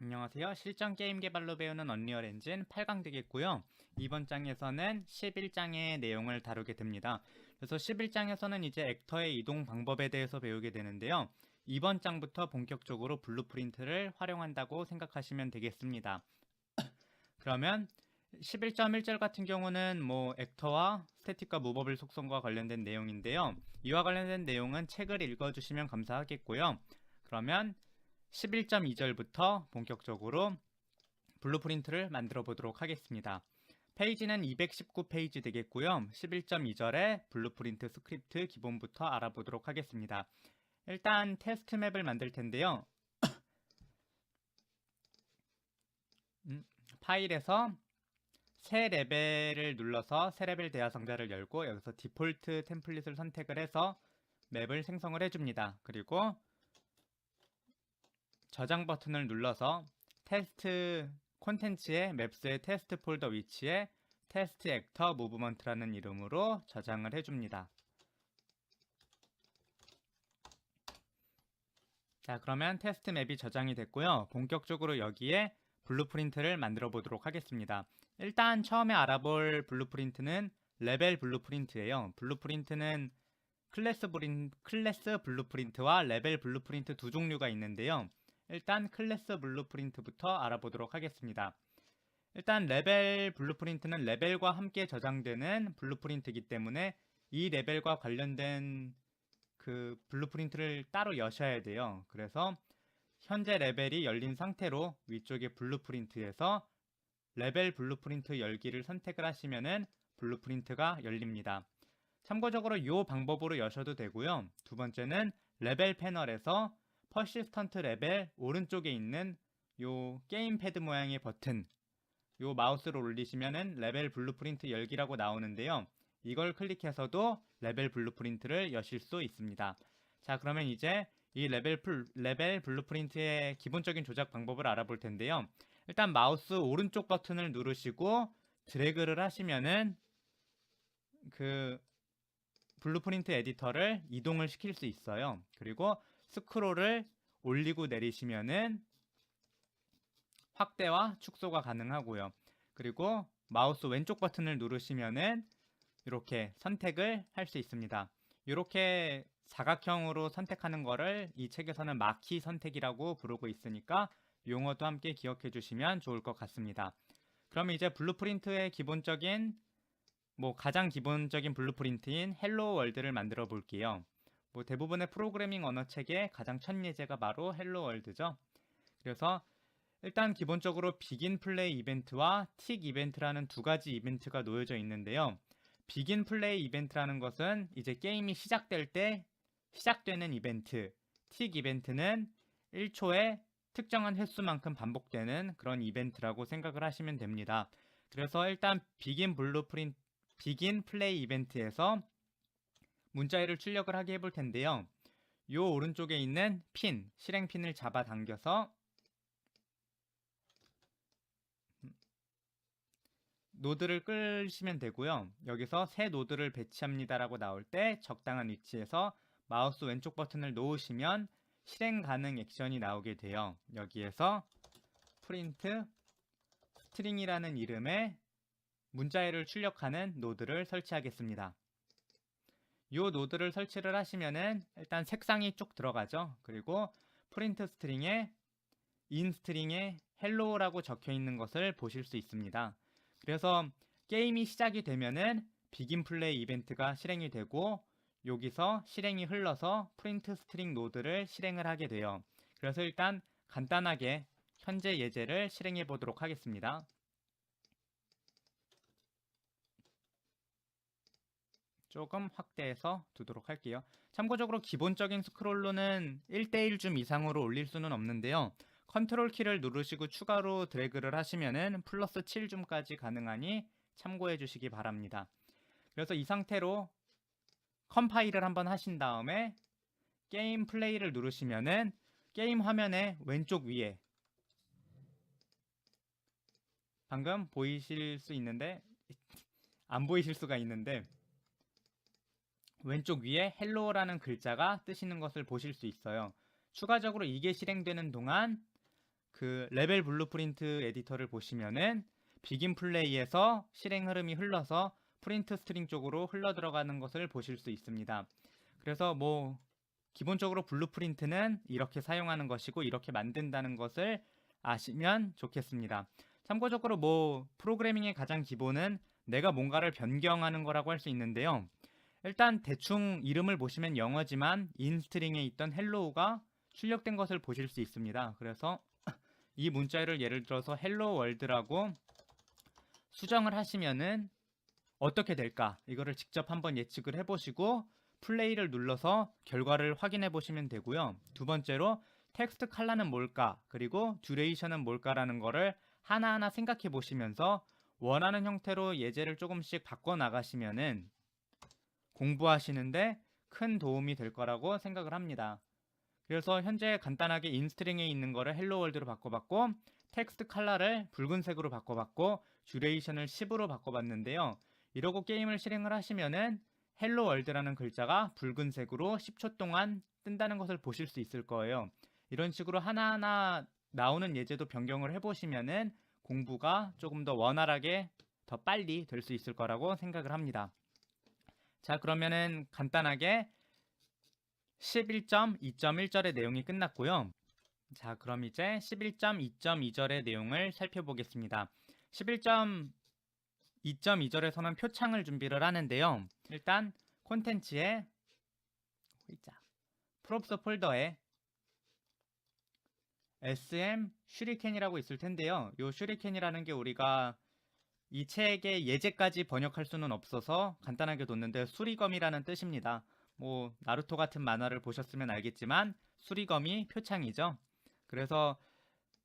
안녕하세요. 실전 게임 개발로 배우는 언리얼 엔진 8강 되겠고요. 이번 장에서는 11장의 내용을 다루게 됩니다. 그래서 11장에서는 이제 액터의 이동 방법에 대해서 배우게 되는데요. 이번 장부터 본격적으로 블루프린트를 활용한다고 생각하시면 되겠습니다. 그러면 11.1절 같은 경우는 액터와 스태틱과 무버블 속성과 관련된 내용인데요. 이와 관련된 내용은 책을 읽어주시면 감사하겠고요. 그러면 11.2절부터 본격적으로 블루프린트를 만들어 보도록 하겠습니다. 페이지는 219페이지 되겠고요. 11.2절에 블루프린트 스크립트 기본부터 알아보도록 하겠습니다. 일단 테스트 맵을 만들 텐데요. 파일에서 새 레벨을 눌러서 새 레벨 대화 상자를 열고 여기서 디폴트 템플릿을 선택을 해서 맵을 생성을 해줍니다. 그리고 저장 버튼을 눌러서 테스트 콘텐츠의 맵스의 테스트 폴더 위치에 테스트 액터 무브먼트라는 이름으로 저장을 해줍니다. 자, 그러면 테스트 맵이 저장이 됐고요. 본격적으로 여기에 블루프린트를 만들어 보도록 하겠습니다. 일단 처음에 알아볼 블루프린트는 레벨 블루프린트예요. 블루프린트는 클래스 블루프린트와 레벨 블루프린트 두 종류가 있는데요. 일단 클래스 블루프린트부터 알아보도록 하겠습니다. 일단 레벨 블루프린트는 레벨과 함께 저장되는 블루프린트이기 때문에 이 레벨과 관련된 그 블루프린트를 따로 여셔야 돼요. 그래서 현재 레벨이 열린 상태로 위쪽에 블루프린트에서 레벨 블루프린트 열기를 선택을 하시면은 블루프린트가 열립니다. 참고적으로 이 방법으로 여셔도 되고요. 두 번째는 레벨 패널에서 퍼시스턴트 레벨 오른쪽에 있는 요 게임 패드 모양의 버튼 요 마우스를 올리시면은 레벨 블루프린트 열기라고 나오는데요. 이걸 클릭해서도 레벨 블루프린트를 여실 수 있습니다. 자, 그러면 이제 이 레벨 블루프린트의 기본적인 조작 방법을 알아볼 텐데요. 일단 마우스 오른쪽 버튼을 누르시고 드래그를 하시면은 그 블루프린트 에디터를 이동을 시킬 수 있어요. 그리고 스크롤을 올리고 내리시면은 확대와 축소가 가능하고요. 그리고 마우스 왼쪽 버튼을 누르시면은 이렇게 선택을 할 수 있습니다. 이렇게 사각형으로 선택하는 거를 이 책에서는 마키 선택이라고 부르고 있으니까 용어도 함께 기억해 주시면 좋을 것 같습니다. 그러면 이제 블루프린트의 기본적인 가장 기본적인 블루프린트인 헬로 월드를 만들어 볼게요. 대부분의 프로그래밍 언어 책의 가장 첫 예제가 바로 헬로 월드죠. 그래서 일단 기본적으로 비긴 플레이 이벤트와 틱 이벤트라는 두 가지 이벤트가 놓여져 있는데요. 비긴 플레이 이벤트라는 것은 이제 게임이 시작될 때 시작되는 이벤트, 틱 이벤트는 1초에 특정한 횟수만큼 반복되는 그런 이벤트라고 생각을 하시면 됩니다. 그래서 일단 비긴 플레이 이벤트에서 문자열을 출력을 하게 해볼 텐데요. 요 오른쪽에 있는 핀, 실행핀을 잡아당겨서 노드를 끌시면 되고요. 여기서 새 노드를 배치합니다 라고 나올 때 적당한 위치에서 마우스 왼쪽 버튼을 놓으시면 실행 가능 액션이 나오게 돼요. 여기에서 프린트 스트링이라는 이름의 문자열을 출력하는 노드를 설치하겠습니다. 이 노드를 설치를 하시면은 일단 색상이 쭉 들어가죠. 그리고 프린트 스트링에 인 스트링에 헬로우라고 적혀 있는 것을 보실 수 있습니다. 그래서 게임이 시작이 되면은 비긴 플레이 이벤트가 실행이 되고 여기서 실행이 흘러서 프린트 스트링 노드를 실행을 하게 돼요. 그래서 일단 간단하게 현재 예제를 실행해 보도록 하겠습니다. 조금 확대해서 두도록 할게요. 참고적으로 기본적인 스크롤로는 1대1 줌 이상으로 올릴 수는 없는데요. 컨트롤 키를 누르시고 추가로 드래그를 하시면은 플러스 7줌까지 가능하니 참고해 주시기 바랍니다. 그래서 이 상태로 컴파일을 한번 하신 다음에 게임 플레이를 누르시면은 게임 화면의 왼쪽 위에 방금 보이실 수 있는데 안 보이실 수가 있는데 왼쪽 위에 헬로라는 글자가 뜨시는 것을 보실 수 있어요. 추가적으로 이게 실행되는 동안 그 레벨 블루프린트 에디터를 보시면은 비긴 플레이에서 실행 흐름이 흘러서 프린트 스트링 쪽으로 흘러 들어가는 것을 보실 수 있습니다. 그래서 뭐 기본적으로 블루프린트는 이렇게 사용하는 것이고 이렇게 만든다는 것을 아시면 좋겠습니다. 참고적으로 뭐 프로그래밍의 가장 기본은 내가 뭔가를 변경하는 거라고 할 수 있는데요. 일단 대충 이름을 보시면 영어지만 인스트링에 있던 헬로우가 출력된 것을 보실 수 있습니다. 그래서 이 문자를 예를 들어서 헬로 월드라고 수정을 하시면은 어떻게 될까? 이거를 직접 한번 예측을 해보시고 플레이를 눌러서 결과를 확인해 보시면 되고요. 두 번째로 텍스트 컬러는 뭘까? 그리고 듀레이션은 뭘까라는 거를 하나하나 생각해 보시면서 원하는 형태로 예제를 조금씩 바꿔 나가시면은 공부하시는데 큰 도움이 될 거라고 생각을 합니다. 그래서 현재 간단하게 인스트링에 있는 거를 헬로 월드로 바꿔봤고 텍스트 컬러를 붉은색으로 바꿔봤고 듀레이션을 10으로 바꿔봤는데요. 이러고 게임을 실행을 하시면은 헬로 월드라는 글자가 붉은색으로 10초 동안 뜬다는 것을 보실 수 있을 거예요. 이런 식으로 하나하나 나오는 예제도 변경을 해보시면은 공부가 조금 더 원활하게 더 빨리 될 수 있을 거라고 생각을 합니다. 자, 그러면은 간단하게 11.2.1절의 내용이 끝났고요. 자, 그럼 이제 11.2.2절의 내용을 살펴보겠습니다. 11.2.2절에서는 표창을 준비를 하는데요. 일단 콘텐츠에 프롭스 폴더에 SM 슈리켄이라고 있을 텐데요. 이 슈리켄이라는 게 우리가 이 책의 예제까지 번역할 수는 없어서 간단하게 뒀는데 수리검이라는 뜻입니다. 뭐 나루토 같은 만화를 보셨으면 알겠지만 수리검이 표창이죠. 그래서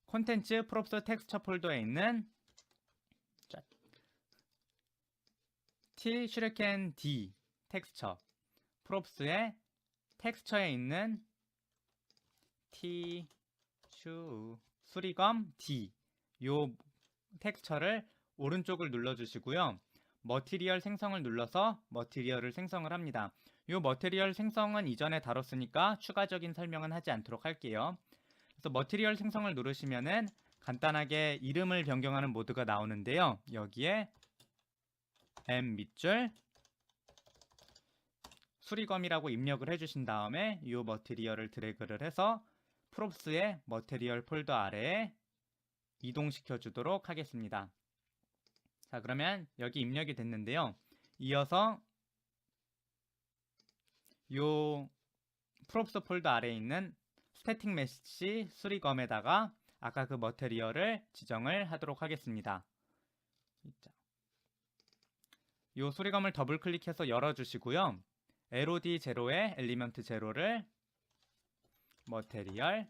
콘텐츠 프롭스 텍스처 폴더에 있는 T 슈리켄 D 텍스처 프롭스의 텍스처에 있는 T 수리검 D 요 텍스처를 오른쪽을 눌러주시고요. 머티리얼 생성을 눌러서 머티리얼을 생성을 합니다. 이 머티리얼 생성은 이전에 다뤘으니까 추가적인 설명은 하지 않도록 할게요. 그래서 머티리얼 생성을 누르시면은 간단하게 이름을 변경하는 모드가 나오는데요. 여기에 M 밑줄 수리검이라고 입력을 해주신 다음에 이 머티리얼을 드래그를 해서 프롭스의 머티리얼 폴더 아래에 이동시켜 주도록 하겠습니다. 자, 그러면 여기 입력이 됐는데요. 이어서 요 프롭스 폴더 아래에 있는 스태틱 메시 수리검에다가 아까 그 머티리얼을 지정을 하도록 하겠습니다. 요 수리검을 더블 클릭해서 열어주시고요. LOD 제로에 엘리먼트 제로를 머티리얼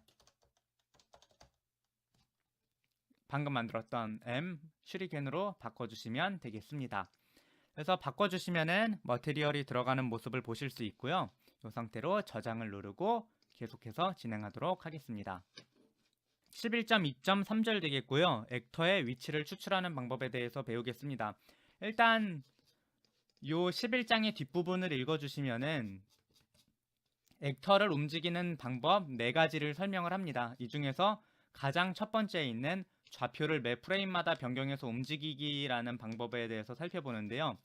방금 만들었던 M 슈리켄으로 바꿔주시면 되겠습니다. 그래서 바꿔주시면은 머티리얼이 들어가는 모습을 보실 수 있고요. 이 상태로 저장을 누르고 계속해서 진행하도록 하겠습니다. 11.2.3절 되겠고요. 액터의 위치를 추출하는 방법에 대해서 배우겠습니다. 일단 요 11장의 뒷부분을 읽어주시면은 액터를 움직이는 방법 4가지를 설명을 합니다. 이 중에서 가장 첫 번째에 있는 좌표를 매 프레임마다 변경해서 움직이기라는 방법에 대해서 살펴보는데요.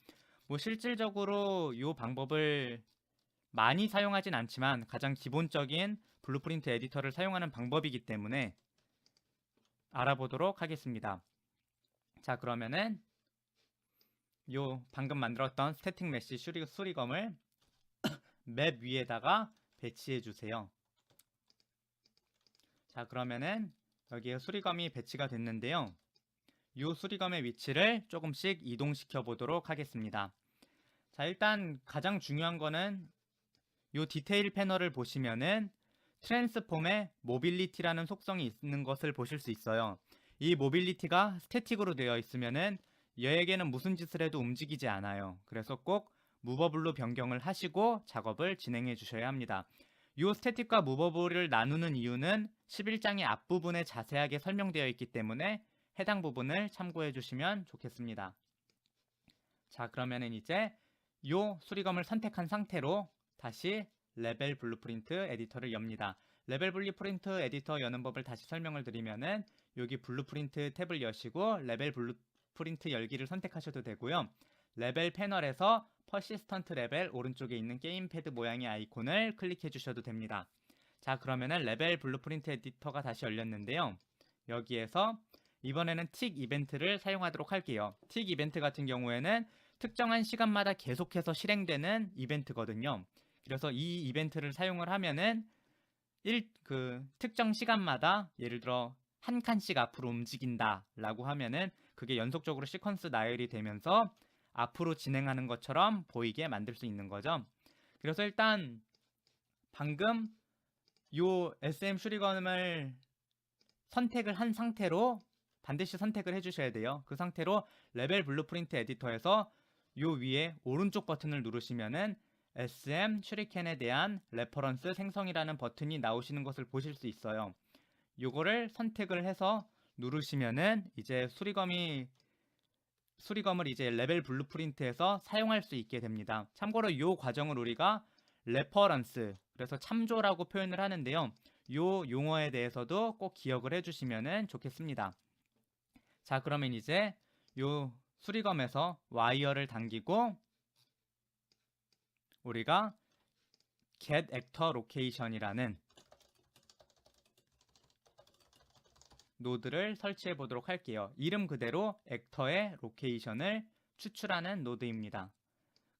뭐 실질적으로 이 방법을 많이 사용하진 않지만 가장 기본적인 블루프린트 에디터를 사용하는 방법이기 때문에 알아보도록 하겠습니다. 자, 그러면은 요 방금 만들었던 스태틱 메시 수리검을 맵 위에다가 배치해 주세요. 자, 그러면은 여기에 수리검이 배치가 됐는데요. 이 수리검의 위치를 조금씩 이동시켜 보도록 하겠습니다. 자, 일단 가장 중요한 거는 이 디테일 패널을 보시면은 트랜스폼에 모빌리티라는 속성이 있는 것을 보실 수 있어요. 이 모빌리티가 스태틱으로 되어 있으면은 얘에게는 무슨 짓을 해도 움직이지 않아요. 그래서 꼭 무버블로 변경을 하시고 작업을 진행해 주셔야 합니다. 이 스태틱과 무버블을 나누는 이유는 11장의 앞부분에 자세하게 설명되어 있기 때문에 해당 부분을 참고해 주시면 좋겠습니다. 자, 그러면은 이제 이 수리검을 선택한 상태로 다시 레벨 블루프린트 에디터를 엽니다. 레벨 블루프린트 에디터 여는 법을 다시 설명을 드리면은 여기 블루프린트 탭을 여시고 레벨 블루프린트 열기를 선택하셔도 되고요. 레벨 패널에서 퍼시스턴트 레벨 오른쪽에 있는 게임패드 모양의 아이콘을 클릭해 주셔도 됩니다. 자, 그러면은 레벨 블루프린트 에디터가 다시 열렸는데요. 여기에서 이번에는 틱 이벤트를 사용하도록 할게요. 틱 이벤트 같은 경우에는 특정한 시간마다 계속해서 실행되는 이벤트거든요. 그래서 이 이벤트를 사용을 하면은 특정 시간마다 예를 들어 한 칸씩 앞으로 움직인다 라고 하면은 그게 연속적으로 시퀀스 나열이 되면서 앞으로 진행하는 것처럼 보이게 만들 수 있는 거죠. 그래서 일단 방금 요 SM 슈리건을 선택을 한 상태로 반드시 선택을 해주셔야 돼요. 그 상태로 레벨 블루프린트 에디터에서 요 위에 오른쪽 버튼을 누르시면은 SM 슈리켄에 대한 레퍼런스 생성이라는 버튼이 나오시는 것을 보실 수 있어요. 요거를 선택을 해서 누르시면은 이제 수리검을 이제 레벨 블루프린트에서 사용할 수 있게 됩니다. 참고로 요 과정을 우리가 레퍼런스, 그래서 참조라고 표현을 하는데요. 요 용어에 대해서도 꼭 기억을 해주시면 좋겠습니다. 자, 그러면 이제 요 수리검에서 와이어를 당기고 우리가 get actor location이라는 노드를 설치해 보도록 할게요. 이름 그대로 액터의 로케이션을 추출하는 노드입니다.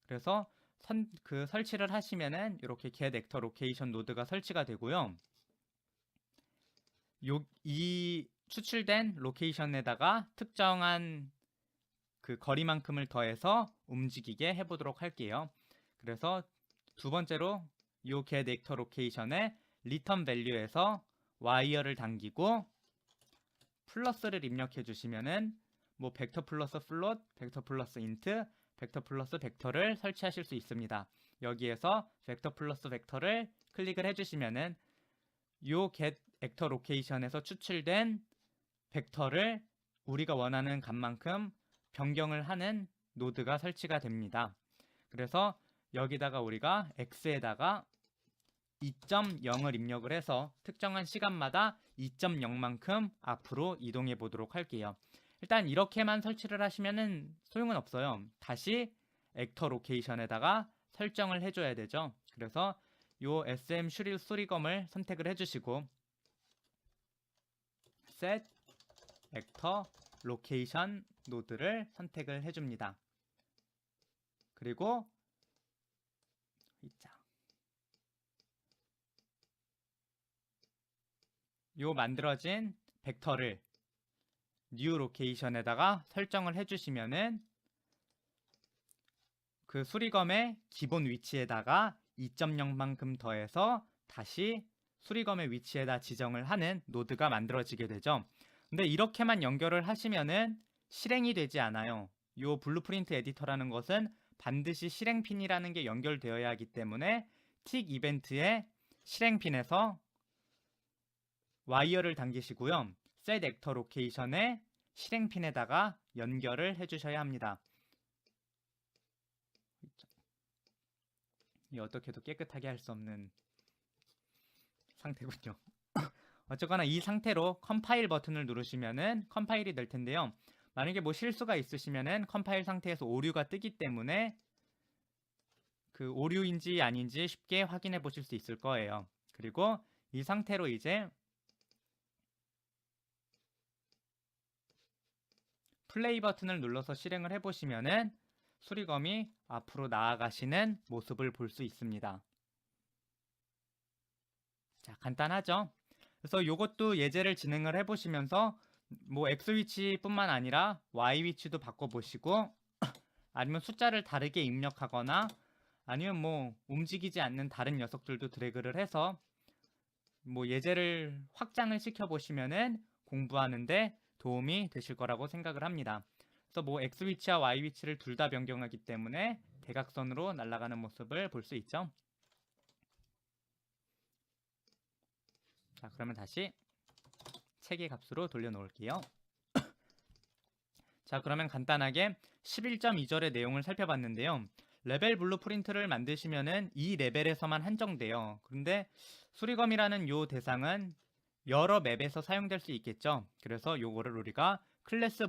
그래서 설치를 하시면은 이렇게 get actor location 노드가 설치가 되고요. 이 추출된 로케이션에다가 특정한 그 거리만큼을 더해서 움직이게 해보도록 할게요. 그래서 두 번째로 이 get actor location의 return value에서 와이어를 당기고 플러스를 입력해 주시면은 뭐 벡터 플러스 플롯, 벡터 플러스 인트, 벡터 플러스 벡터를 설치하실 수 있습니다. 여기에서 벡터 플러스 벡터를 클릭을 해주시면은 요 get actor location에서 추출된 벡터를 우리가 원하는 값만큼 변경을 하는 노드가 설치가 됩니다. 그래서 여기다가 우리가 x에다가 2.0을 입력을 해서 특정한 시간마다 2.0만큼 앞으로 이동해 보도록 할게요. 일단 이렇게만 설치를 하시면은 소용은 없어요. 다시 액터 로케이션에다가 설정을 해줘야 되죠. 그래서 요 SM 수리검을 선택을 해주시고 set 액터 로케이션 노드를 선택을 해줍니다. 그리고 요 만들어진 벡터를 new location에다가 설정을 해주시면은 그 수리검의 기본 위치에다가 2.0만큼 더해서 다시 수리검의 위치에다 지정을 하는 노드가 만들어지게 되죠. 근데 이렇게만 연결을 하시면은 실행이 되지 않아요. 요 블루프린트 에디터라는 것은 반드시 실행핀이라는 게 연결되어야 하기 때문에 틱 이벤트의 실행핀에서 와이어를 당기시고요. set actor location의 실행핀에다가 연결을 해주셔야 합니다. 이 어떻게 해도 깨끗하게 할 수 없는 상태군요. 어쨌거나 이 상태로 컴파일 버튼을 누르시면은 컴파일이 될 텐데요. 만약에 뭐 실수가 있으시면은 컴파일 상태에서 오류가 뜨기 때문에 그 오류인지 아닌지 쉽게 확인해 보실 수 있을 거예요. 그리고 이 상태로 이제 플레이 버튼을 눌러서 실행을 해보시면은 수리검이 앞으로 나아가시는 모습을 볼 수 있습니다. 자, 간단하죠? 그래서 이것도 예제를 진행을 해보시면서 뭐 X 위치뿐만 아니라 Y 위치도 바꿔보시고 아니면 숫자를 다르게 입력하거나 아니면 뭐 움직이지 않는 다른 녀석들도 드래그를 해서 뭐 예제를 확장을 시켜보시면은 공부하는데 도움이 되실 거라고 생각을 합니다. 그래서 뭐 X 위치와 Y 위치를 둘 다 변경하기 때문에 대각선으로 날아가는 모습을 볼 수 있죠. 자, 그러면 다시 체계 값으로 돌려놓을게요. 자, 그러면 간단하게 11.2절의 내용을 살펴봤는데요. 레벨 블루프린트를 만드시면은 이 레벨에서만 한정돼요. 그런데 수리검이라는 요 대상은 여러 맵에서 사용될 수 있겠죠. 그래서 요거를 우리가 클래스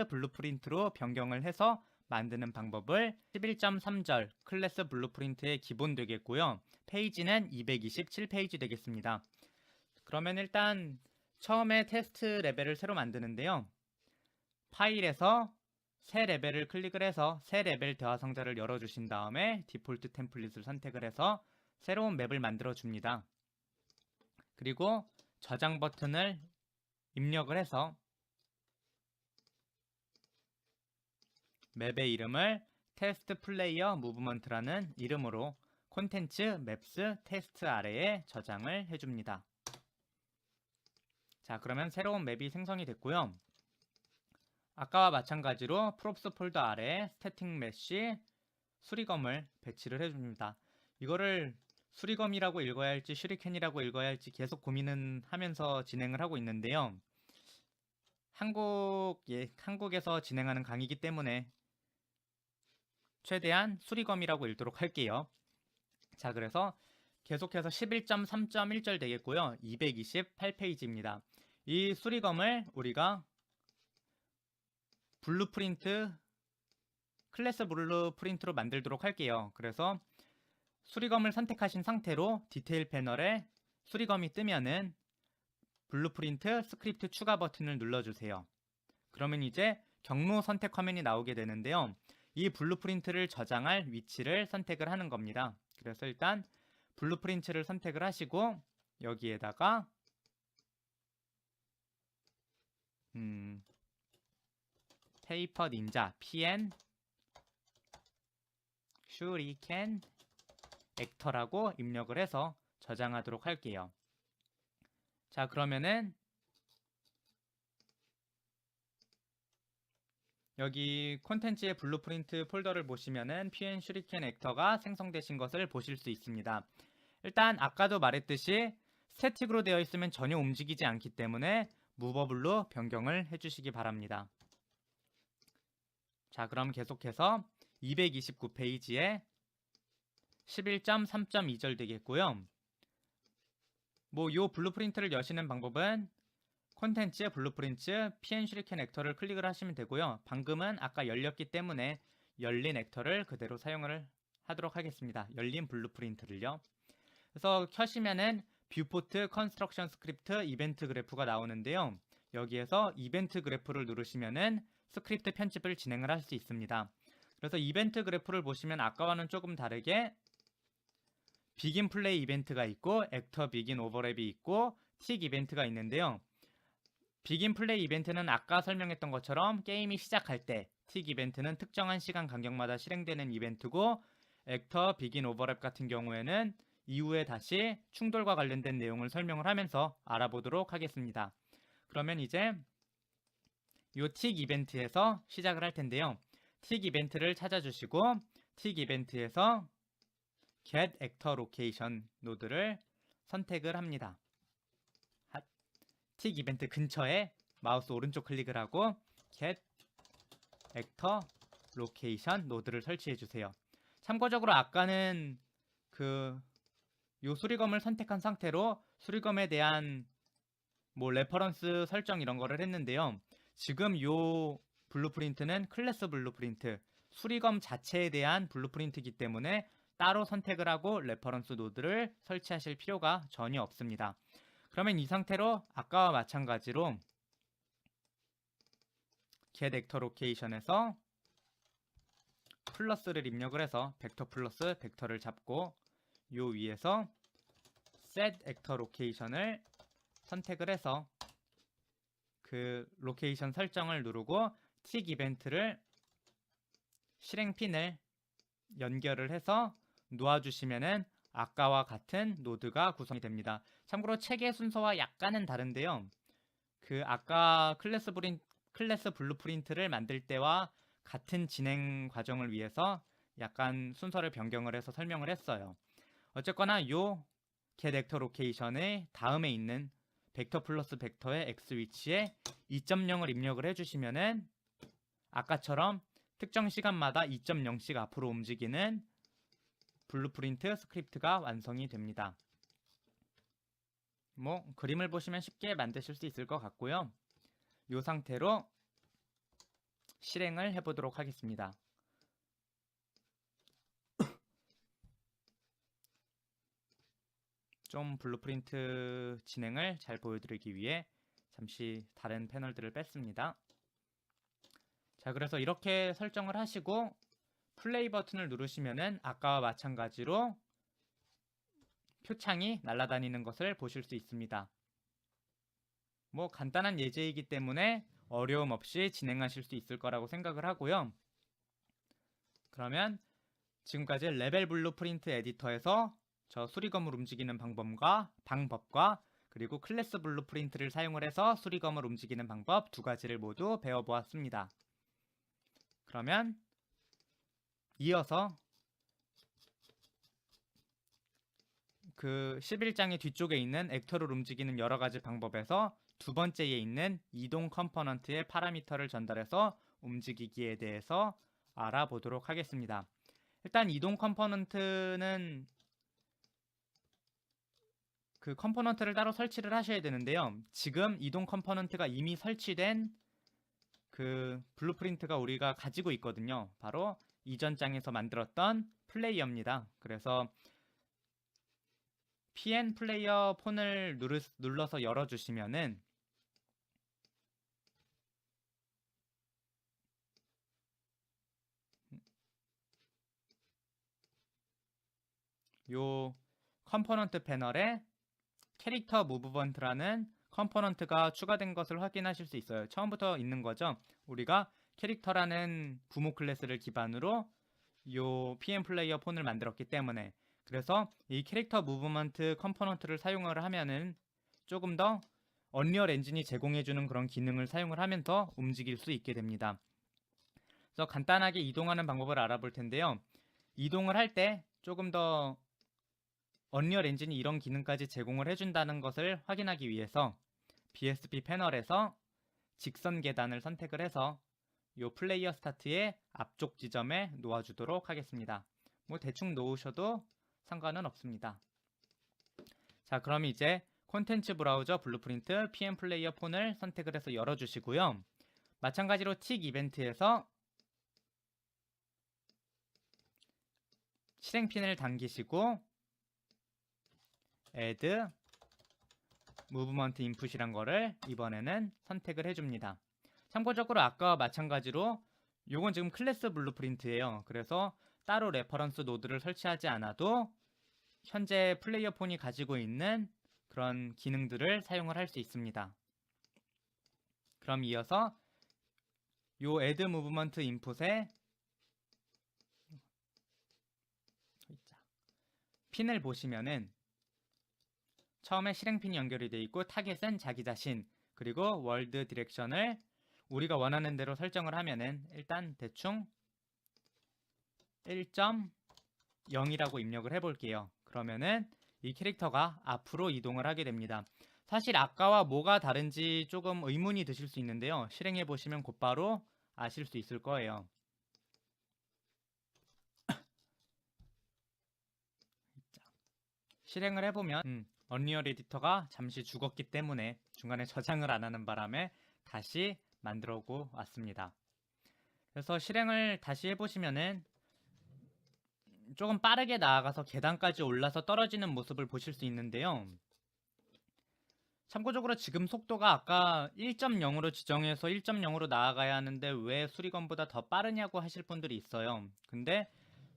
블루프린트로 변경을 해서 만드는 방법을 11.3절 클래스 블루프린트의 기본 되겠고요. 페이지는 227페이지 되겠습니다. 그러면 일단 처음에 테스트 레벨을 새로 만드는데요. 파일에서 새 레벨을 클릭을 해서 새 레벨 대화 상자를 열어주신 다음에 디폴트 템플릿을 선택을 해서 새로운 맵을 만들어 줍니다. 그리고 저장 버튼을 입력을 해서 맵의 이름을 테스트 플레이어 무브먼트라는 이름으로 콘텐츠 맵스 테스트 아래에 저장을 해줍니다. 자, 그러면 새로운 맵이 생성이 됐고요. 아까와 마찬가지로 프롭스 폴더 아래에 스태틱 메쉬 수리검을 배치를 해줍니다. 이거를 수리검이라고 읽어야 할지 슈리켄이라고 읽어야 할지 계속 고민은 하면서 진행을 하고 있는데요. 한국에서 진행하는 강의이기 때문에 최대한 수리검이라고 읽도록 할게요. 자, 그래서 계속해서 11.3.1절 되겠고요. 228페이지입니다. 이 수리검을 우리가 클래스 블루프린트로 만들도록 할게요. 그래서 수리검을 선택하신 상태로 디테일 패널에 수리검이 뜨면은 블루프린트 스크립트 추가 버튼을 눌러주세요. 그러면 이제 경로 선택 화면이 나오게 되는데요. 이 블루프린트를 저장할 위치를 선택을 하는 겁니다. 그래서 일단 블루프린트를 선택을 하시고 여기에다가 페이퍼 닌자 pn 슈리켄 액터라고 입력을 해서 저장하도록 할게요. 자, 그러면은 여기 콘텐츠의 블루프린트 폴더를 보시면은 pn 슈리켄 액터가 생성되신 것을 보실 수 있습니다. 일단 아까도 말했듯이 스태틱으로 되어 있으면 전혀 움직이지 않기 때문에 무버블로 변경을 해주시기 바랍니다. 자, 그럼 계속해서 229페이지에 11.3.2절 되겠고요. 요 블루프린트를 여시는 방법은 콘텐츠 블루프린트 pn 슈리켄 액터를 클릭을 하시면 되고요. 방금은 아까 열렸기 때문에 열린 액터를 그대로 사용을 하도록 하겠습니다. 열린 블루프린트를요. 그래서 켜시면은 뷰포트 컨스트럭션 스크립트 이벤트 그래프가 나오는데요. 여기에서 이벤트 그래프를 누르시면은 스크립트 편집을 진행을 할 수 있습니다. 그래서 이벤트 그래프를 보시면 아까와는 조금 다르게 비긴 플레이 이벤트가 있고 액터 비긴 오버랩이 있고 틱 이벤트가 있는데요. 비긴 플레이 이벤트는 아까 설명했던 것처럼 게임이 시작할 때, 틱 이벤트는 특정한 시간 간격마다 실행되는 이벤트고 액터 비긴 오버랩 같은 경우에는 이후에 다시 충돌과 관련된 내용을 설명을 하면서 알아보도록 하겠습니다. 그러면 이제 이 틱 이벤트에서 시작을 할 텐데요. 틱 이벤트를 찾아주시고 틱 이벤트에서 get actor location 노드를 선택을 합니다. 틱 이벤트 근처에 마우스 오른쪽 클릭을 하고 get actor location 노드를 설치해 주세요. 참고적으로 아까는 요 수리검을 선택한 상태로 수리검에 대한 레퍼런스 설정 이런 거를 했는데요. 지금 요 블루프린트는 클래스 블루프린트, 수리검 자체에 대한 블루프린트이기 때문에 따로 선택을 하고 레퍼런스 노드를 설치하실 필요가 전혀 없습니다. 그러면 이 상태로 아까와 마찬가지로 get actor location에서 플러스를 입력을 해서 벡터 플러스 벡터를 잡고 요 위에서 set actor location을 선택을 해서 그 로케이션 설정을 누르고 틱 이벤트를 실행 핀을 연결을 해서 놓아주시면은 아까와 같은 노드가 구성이 됩니다. 참고로 체계 순서와 약간은 다른데요. 아까 클래스 블루프린트를 만들 때와 같은 진행 과정을 위해서 약간 순서를 변경을 해서 설명을 했어요. 어쨌거나 요 get actor location의 다음에 있는 벡터 플러스 벡터의 x 위치에 2.0을 입력을 해주시면은 아까처럼 특정 시간마다 2.0씩 앞으로 움직이는 블루프린트 스크립트가 완성이 됩니다. 뭐 그림을 보시면 쉽게 만드실 수 있을 것 같고요. 이 상태로 실행을 해보도록 하겠습니다. 좀 블루프린트 진행을 잘 보여드리기 위해 잠시 다른 패널들을 뺐습니다. 자, 그래서 이렇게 설정을 하시고 플레이 버튼을 누르시면은 아까와 마찬가지로 표창이 날아다니는 것을 보실 수 있습니다. 뭐 간단한 예제이기 때문에 어려움 없이 진행하실 수 있을 거라고 생각을 하고요. 그러면 지금까지 레벨 블루프린트 에디터에서 저 수리검을 움직이는 방법과 그리고 클래스 블루프린트를 사용을 해서 수리검을 움직이는 방법 두 가지를 모두 배워보았습니다. 그러면 이어서 그 11장의 뒤쪽에 있는 액터를 움직이는 여러 가지 방법에서 두 번째에 있는 이동 컴포넌트의 파라미터를 전달해서 움직이기에 대해서 알아보도록 하겠습니다. 일단 이동 컴포넌트는 그 컴포넌트를 따로 설치를 하셔야 되는데요. 지금 이동 컴포넌트가 이미 설치된 그 블루프린트가 우리가 가지고 있거든요. 바로 이전 장에서 만들었던 플레이어입니다. 그래서 PN 플레이어 폰을 눌러서 열어주시면은 요 컴포넌트 패널에 캐릭터 무브먼트라는 컴포넌트가 추가된 것을 확인하실 수 있어요. 처음부터 있는 거죠. 우리가 캐릭터라는 부모 클래스를 기반으로 요 PM 플레이어 폰을 만들었기 때문에, 그래서 이 캐릭터 무브먼트 컴포넌트를 사용을 하면은 조금 더 언리얼 엔진이 제공해주는 그런 기능을 사용을 하면서 움직일 수 있게 됩니다. 그래서 간단하게 이동하는 방법을 알아볼 텐데요. 이동을 할 때 조금 더 언리얼 엔진이 이런 기능까지 제공을 해준다는 것을 확인하기 위해서 BSP 패널에서 직선 계단을 선택을 해서 이 플레이어 스타트의 앞쪽 지점에 놓아주도록 하겠습니다. 뭐 대충 놓으셔도 상관은 없습니다. 자, 그럼 이제 콘텐츠 브라우저 블루프린트 PM 플레이어 폰을 선택을 해서 열어주시고요. 마찬가지로 틱 이벤트에서 실행핀을 당기시고 add 무브먼트 인풋이란 거를 이번에는 선택을 해줍니다. 참고적으로 아까와 마찬가지로 요건 지금 클래스 블루프린트예요. 그래서 따로 레퍼런스 노드를 설치하지 않아도 현재 플레이어 폰이 가지고 있는 그런 기능들을 사용을 할 수 있습니다. 그럼 이어서 요 add movement input에 핀을 보시면은 처음에 실행핀이 연결이 되어 있고 타겟은 자기 자신, 그리고 월드 디렉션을 우리가 원하는 대로 설정을 하면은 일단 대충 1.0이라고 입력을 해볼게요. 그러면은 이 캐릭터가 앞으로 이동을 하게 됩니다. 사실 아까와 뭐가 다른지 조금 의문이 드실 수 있는데요. 실행해 보시면 곧바로 아실 수 있을 거예요. 실행을 해보면 언리얼 에디터가 잠시 죽었기 때문에 중간에 저장을 안 하는 바람에 다시 만들어 오고 왔습니다. 그래서 실행을 다시 해보시면은 조금 빠르게 나아가서 계단까지 올라서 떨어지는 모습을 보실 수 있는데요. 참고적으로 지금 속도가 아까 1.0으로 지정해서 1.0으로 나아가야 하는데 왜 수리검보다 더 빠르냐고 하실 분들이 있어요. 근데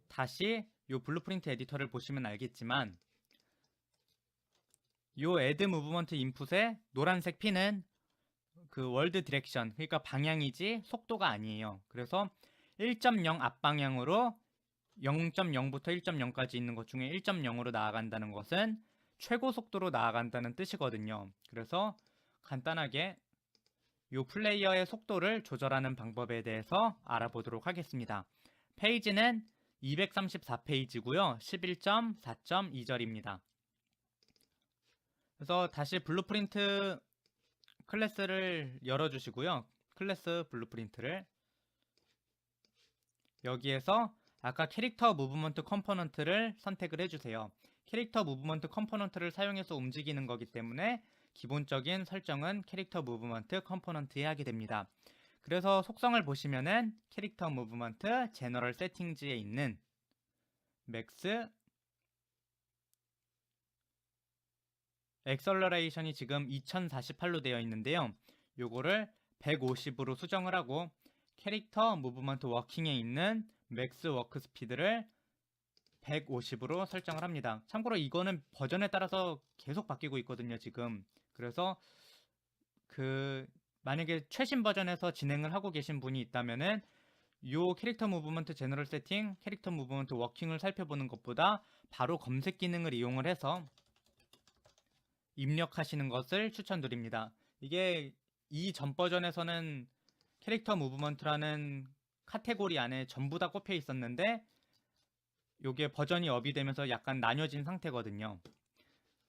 다시 이 블루프린트 에디터를 보시면 알겠지만 이 add movement input의 노란색 핀은 그 월드 디렉션, 그러니까 방향이지 속도가 아니에요. 그래서 1.0 앞방향으로 0.0부터 1.0까지 있는 것 중에 1.0으로 나아간다는 것은 최고 속도로 나아간다는 뜻이거든요. 그래서 간단하게 이 플레이어의 속도를 조절하는 방법에 대해서 알아보도록 하겠습니다. 페이지는 234페이지고요. 11.4.2절입니다. 그래서 다시 블루프린트 클래스를 열어주시고요. 클래스 블루프린트를 여기에서 아까 캐릭터 무브먼트 컴포넌트를 선택을 해주세요. 캐릭터 무브먼트 컴포넌트를 사용해서 움직이는 거기 때문에 기본적인 설정은 캐릭터 무브먼트 컴포넌트에 하게 됩니다. 그래서 속성을 보시면은 캐릭터 무브먼트 제너럴 세팅즈에 있는 맥스 액셀러레이션이 지금 2048로 되어 있는데요. 요거를 150으로 수정을 하고 캐릭터 무브먼트 워킹에 있는 맥스 워크 스피드를 150으로 설정을 합니다. 참고로 이거는 버전에 따라서 계속 바뀌고 있거든요, 지금. 그래서 만약에 최신 버전에서 진행을 하고 계신 분이 있다면은 요 캐릭터 무브먼트 제너럴 세팅, 캐릭터 무브먼트 워킹을 살펴보는 것보다 바로 검색 기능을 이용을 해서 입력하시는 것을 추천드립니다. 이게 이 전 버전에서는 캐릭터 무브먼트라는 카테고리 안에 전부 다 꼽혀 있었는데 요게 버전이 업이 되면서 약간 나뉘어진 상태거든요.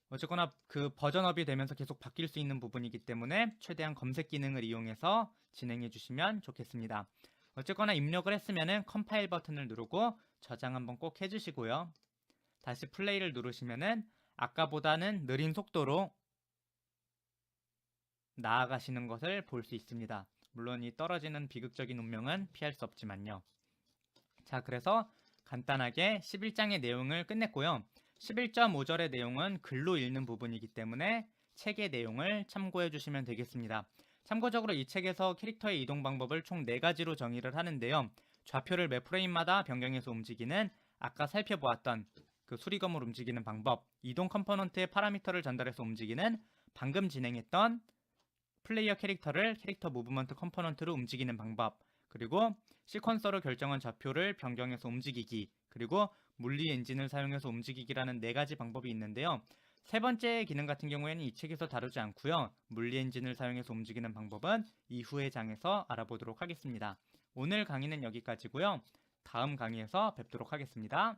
어쨌거나 그 버전업이 되면서 계속 바뀔 수 있는 부분이기 때문에 최대한 검색 기능을 이용해서 진행해 주시면 좋겠습니다. 어쨌거나 입력을 했으면은 컴파일 버튼을 누르고 저장 한번 꼭 해주시고요. 다시 플레이를 누르시면은 아까보다는 느린 속도로 나아가시는 것을 볼 수 있습니다. 물론 이 떨어지는 비극적인 운명은 피할 수 없지만요. 자, 그래서 간단하게 11장의 내용을 끝냈고요. 11.5절의 내용은 글로 읽는 부분이기 때문에 책의 내용을 참고해 주시면 되겠습니다. 참고적으로 이 책에서 캐릭터의 이동 방법을 총 4가지로 정의를 하는데요. 좌표를 매 프레임마다 변경해서 움직이는 아까 살펴보았던 그 수리검을 움직이는 방법, 이동 컴포넌트의 파라미터를 전달해서 움직이는 방금 진행했던 플레이어 캐릭터를 캐릭터 무브먼트 컴포넌트로 움직이는 방법, 그리고 시퀀서로 결정한 좌표를 변경해서 움직이기, 그리고 물리 엔진을 사용해서 움직이기라는 4가지 방법이 있는데요. 세 번째 기능 같은 경우에는 이 책에서 다루지 않고요. 물리 엔진을 사용해서 움직이는 방법은 이후의 장에서 알아보도록 하겠습니다. 오늘 강의는 여기까지고요. 다음 강의에서 뵙도록 하겠습니다.